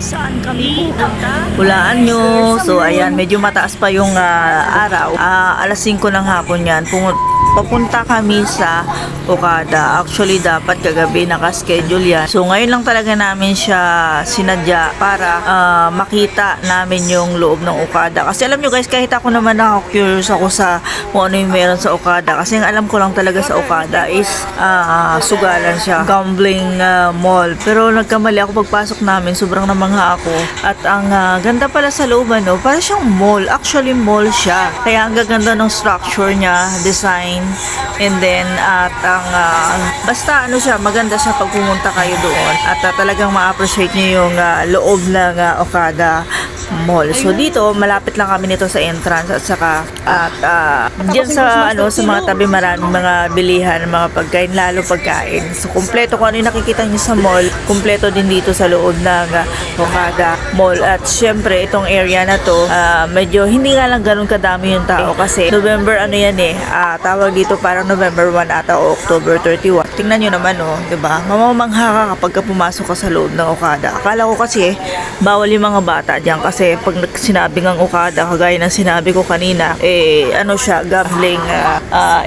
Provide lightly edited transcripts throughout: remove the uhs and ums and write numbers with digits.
Saan kami pupunta? Hulaan nyo. So, ayan, medyo mataas pa yung araw. Alas 5 ng hapon yan. Papunta kami sa Okada. Actually, dapat kagabi nakaschedule yan. So, ngayon lang talaga namin siya sinadya para makita namin yung loob ng Okada. Kasi alam nyo guys, kahit ako naman curious ako sa kung ano yung meron sa Okada. Kasi ang alam ko lang talaga sa Okada is sugalan siya. Gambling mall. Pero nagkamali ako pagpasok namin. Sobrang namangha ako. At ang ganda pala sa looban, no? Para siyang mall. Actually, mall siya. Kaya ang gaganda ng structure niya, design. And then, at ang basta ano siya, maganda siya pag pumunta kayo doon. At talagang ma-appreciate nyo yung loob ng Okada Mall. So dito, malapit lang kami nito sa entrance at saka diyan sa sa mga tabi maraming mga bilihan, mga pagkain, lalo pagkain. So kumpleto kung ano yung nakikita niyo sa mall, kumpleto din dito sa loob ng Okada Mall. At syempre, itong area na to, medyo hindi nga lang ganun kadami yung tao kasi November tawag dito parang November 1 ata o October 31. Tingnan nyo naman, diba? Mamamangha ka kapag pumasok ka sa loob ng Okada. Akala ko kasi bawal yung mga bata diyan kasi pag sinabi ng Okada, kagaya ng sinabi ko kanina, ano siya, gambling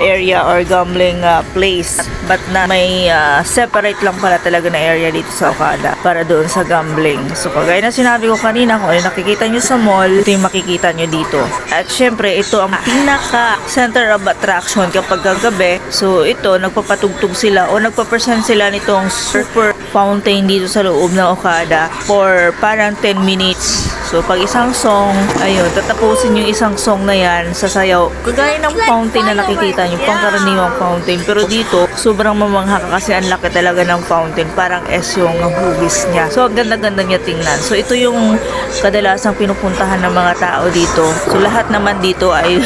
area or gambling place. But na may separate lang pala talaga na area dito sa Okada para doon sa gambling. So kagaya ng sinabi ko kanina, kung ano nakikita nyo sa mall, ito yung makikita nyo dito. At syempre, ito ang pinaka center of attraction kapag gabi. So ito, nagpapatugtog sila o nagpapresent sila nitong super fountain dito sa loob ng Okada for parang 10 minutes. So, pag isang song, ayun, tatapusin yung isang song na yan sa sayaw. Kagaya ng fountain na nakikita nyo, pangkaraniwang fountain. Pero dito, sobrang mamangha ka kasi ang laki talaga ng fountain. Parang S yung hugis niya. So, ang ganda-ganda niya tingnan. So, ito yung kadalasang pinupuntahan ng mga tao dito. So, lahat naman dito ay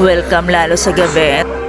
welcome, lalo sa gabi.